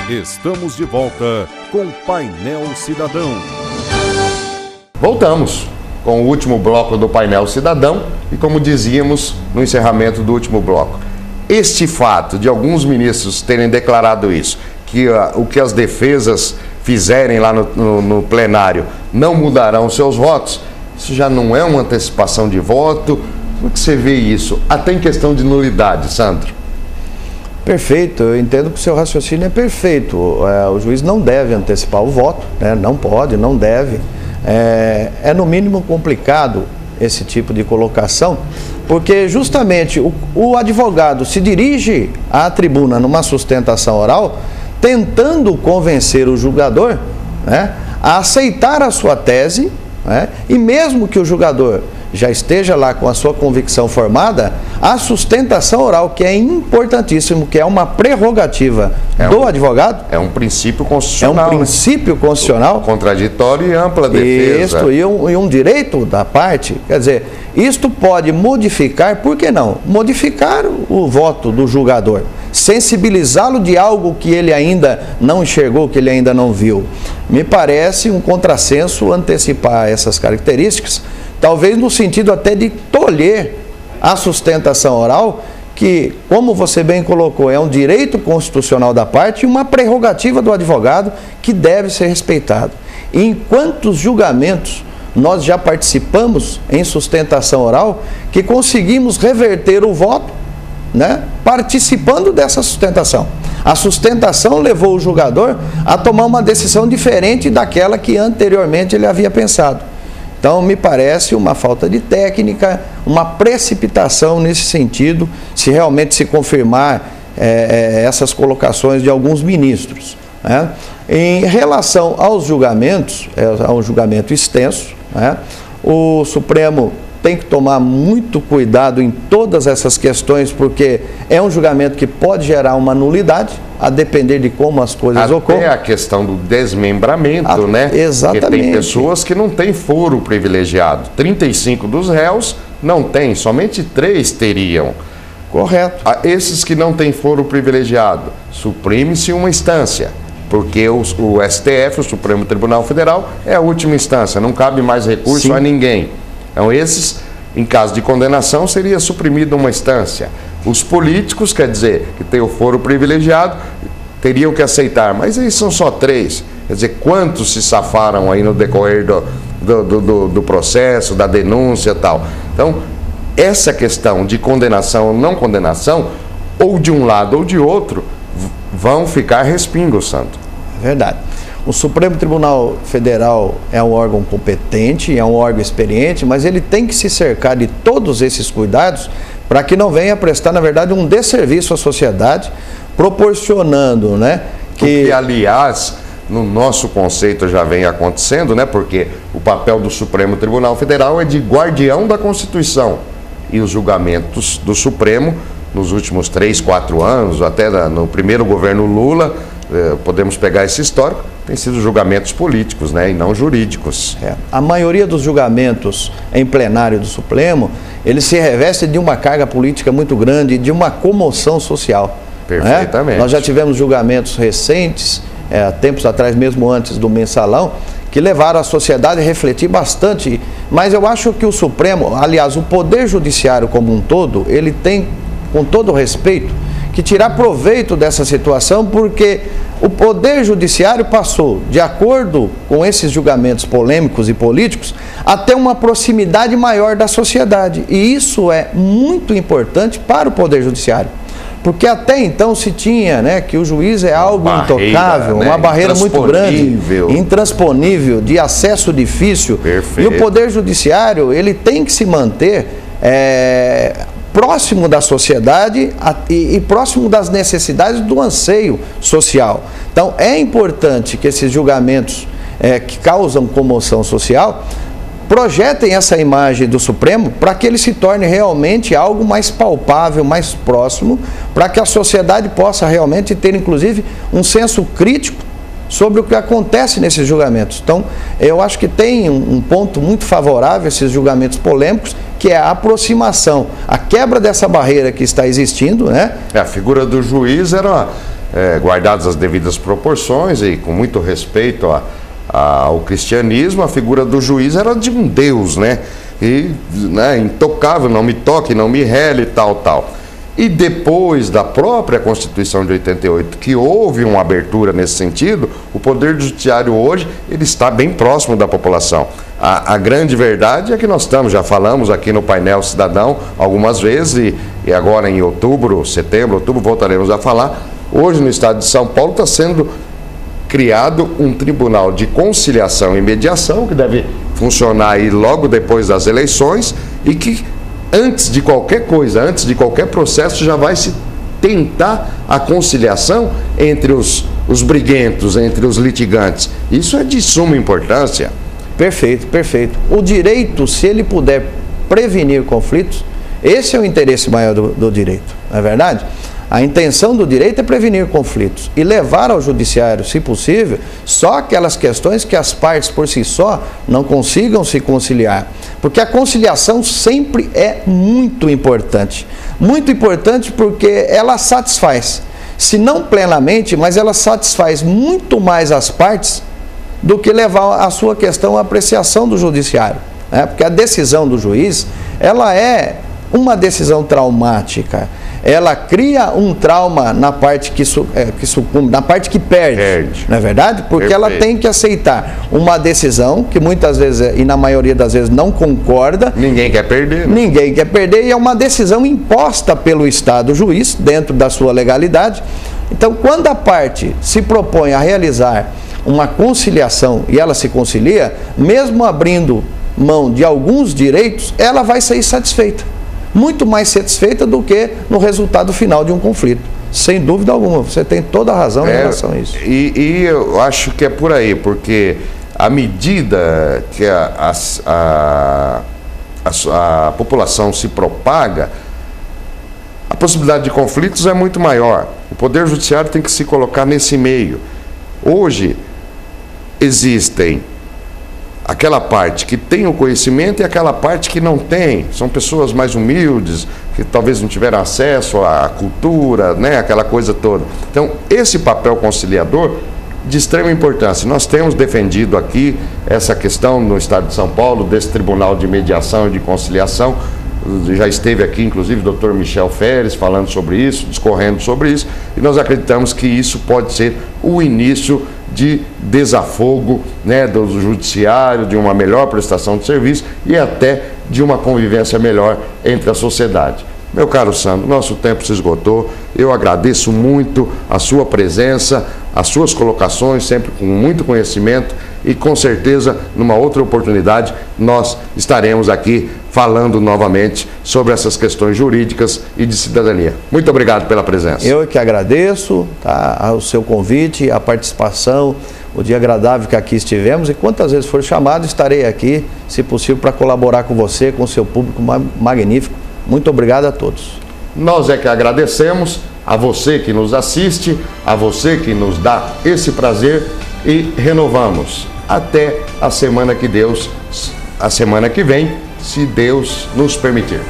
Estamos de volta com Painel Cidadão. Voltamos com o último bloco do Painel Cidadão e, como dizíamos no encerramento do último bloco, este fato de alguns ministros terem declarado isso, que o que as defesas fizerem lá no plenário não mudarão seus votos, isso já não é uma antecipação de voto? Como é que você vê isso? Até em questão de nulidade, Sandro. Perfeito, eu entendo que o seu raciocínio é perfeito. O juiz não deve antecipar o voto, né? Não pode, não deve. É no mínimo complicado esse tipo de colocação, porque justamente o advogado se dirige à tribuna numa sustentação oral, tentando convencer o julgador, né, a aceitar a sua tese, né, e mesmo que o julgador já esteja lá com a sua convicção formada, a sustentação oral, que é importantíssimo, que é uma prerrogativa do advogado. É um princípio constitucional. É um princípio constitucional. Contraditório e ampla defesa. Isso, e um direito da parte. Quer dizer, isto pode modificar, por que não? Modificar o voto do julgador. Sensibilizá-lo de algo que ele ainda não enxergou, que ele ainda não viu. Me parece um contrassenso antecipar essas características, talvez no sentido até de tolher a sustentação oral, que, como você bem colocou, é um direito constitucional da parte e uma prerrogativa do advogado que deve ser respeitado. E em quantos julgamentos nós já participamos em sustentação oral que conseguimos reverter o voto, né, participando dessa sustentação. A sustentação levou o julgador a tomar uma decisão diferente daquela que anteriormente ele havia pensado. Então, me parece uma falta de técnica, uma precipitação nesse sentido, se realmente se confirmar essas colocações de alguns ministros, né? Em relação aos julgamentos, é um julgamento extenso, né? O Supremo tem que tomar muito cuidado em todas essas questões, porque é um julgamento que pode gerar uma nulidade, a depender de como as coisas ocorrem. Até a questão do desmembramento, né? Exatamente. Porque tem pessoas que não têm foro privilegiado. 35 dos réus não têm, somente 3 teriam. Correto. Esses que não têm foro privilegiado, suprime-se uma instância, porque o STF, o Supremo Tribunal Federal, é a última instância, não cabe mais recurso a ninguém. Então, esses, em caso de condenação, seria suprimida uma instância. Os políticos, quer dizer, que tem o foro privilegiado, teriam que aceitar, mas aí são só 3. Quer dizer, quantos se safaram aí no decorrer do processo, da denúncia e tal. Então, essa questão de condenação ou não condenação, ou de um lado ou de outro, vão ficar respingos, Santo. Verdade. O Supremo Tribunal Federal é um órgão competente, é um órgão experiente, mas ele tem que se cercar de todos esses cuidados para que não venha prestar, na verdade, um desserviço à sociedade, proporcionando, né, que aliás, no nosso conceito já vem acontecendo, né, porque o papel do Supremo Tribunal Federal é de guardião da Constituição, e os julgamentos do Supremo, nos últimos 3, 4 anos, até no primeiro governo Lula, podemos pegar esse histórico, tem sido julgamentos políticos, né, e não jurídicos. A maioria dos julgamentos em plenário do Supremo, eles se revestem de uma carga política muito grande, de uma comoção social. Perfeitamente. Né? Nós já tivemos julgamentos recentes, tempos atrás, mesmo antes do mensalão, que levaram a sociedade a refletir bastante, mas eu acho que o Supremo, aliás, o Poder Judiciário como um todo, ele tem, com todo respeito, que tirar proveito dessa situação, porque o Poder Judiciário passou, de acordo com esses julgamentos polêmicos e políticos, até uma proximidade maior da sociedade. E isso é muito importante para o Poder Judiciário. Porque até então se tinha, né, que o juiz é algo intocável, né, uma barreira muito grande, intransponível, de acesso difícil. Perfeito. E o Poder Judiciário, ele tem que se manter próximo da sociedade e próximo das necessidades do anseio social. Então, é importante que esses julgamentos que causam comoção social projetem essa imagem do Supremo para que ele se torne realmente algo mais palpável, mais próximo, para que a sociedade possa realmente ter, inclusive, um senso crítico sobre o que acontece nesses julgamentos. Então, eu acho que tem um ponto muito favorável a esses julgamentos polêmicos, que é a aproximação, a quebra dessa barreira que está existindo, né? A figura do juiz era guardadas as devidas proporções e com muito respeito ao cristianismo, a figura do juiz era de um Deus, né? E, né, intocável, não me toque, não me rele, tal. E depois da própria Constituição de 88, que houve uma abertura nesse sentido, o Poder Judiciário hoje ele está bem próximo da população. A grande verdade é que nós estamos, já falamos aqui no Painel Cidadão algumas vezes, e agora em setembro, outubro, voltaremos a falar. Hoje no estado de São Paulo está sendo criado um tribunal de conciliação e mediação, que deve funcionar aí logo depois das eleições, e que antes de qualquer coisa, antes de qualquer processo, já vai se tentar a conciliação entre os briguentos, entre os litigantes. Isso é de suma importância. Perfeito, perfeito. O direito, se ele puder prevenir conflitos, esse é o interesse maior do direito, não é verdade? A intenção do direito é prevenir conflitos e levar ao judiciário, se possível, só aquelas questões que as partes por si só não consigam se conciliar. Porque a conciliação sempre é muito importante. Muito importante porque ela satisfaz, se não plenamente, mas ela satisfaz muito mais as partes do que levar a sua questão à apreciação do judiciário. Porque a decisão do juiz, ela é uma decisão traumática. Ela cria um trauma na parte que sucumbe, na parte que perde, não é verdade? Porque ela tem que aceitar uma decisão que muitas vezes, e na maioria das vezes, não concorda. Ninguém quer perder. Né? Ninguém quer perder, e é uma decisão imposta pelo Estado juiz, dentro da sua legalidade. Então, quando a parte se propõe a realizar uma conciliação e ela se concilia, mesmo abrindo mão de alguns direitos, ela vai sair satisfeita. Muito mais satisfeita do que no resultado final de um conflito. Sem dúvida alguma, você tem toda a razão em relação a isso. E eu acho que é por aí, porque à medida que a população se propaga, a possibilidade de conflitos é muito maior. O Poder Judiciário tem que se colocar nesse meio. Hoje, existem aquela parte que tem o conhecimento e aquela parte que não tem. São pessoas mais humildes, que talvez não tiveram acesso à cultura, né? Aquela coisa toda. Então, esse papel conciliador de extrema importância. Nós temos defendido aqui essa questão no estado de São Paulo, desse Tribunal de Mediação e de Conciliação. Já esteve aqui, inclusive, o Dr. Michel Feres falando sobre isso, discorrendo sobre isso, e nós acreditamos que isso pode ser o início de desafogo, né, do judiciário, de uma melhor prestação de serviço e até de uma convivência melhor entre a sociedade. Meu caro Sandro, nosso tempo se esgotou. Eu agradeço muito a sua presença, as suas colocações, sempre com muito conhecimento, e com certeza, numa outra oportunidade, nós estaremos aqui falando novamente sobre essas questões jurídicas e de cidadania. Muito obrigado pela presença. Eu que agradeço, tá, o seu convite, a participação, o dia agradável que aqui estivemos, e quantas vezes for chamado, estarei aqui, se possível, para colaborar com você, com o seu público magnífico. Muito obrigado a todos. Nós é que agradecemos a você que nos assiste, a você que nos dá esse prazer, e renovamos até a semana que vem, se Deus nos permitir.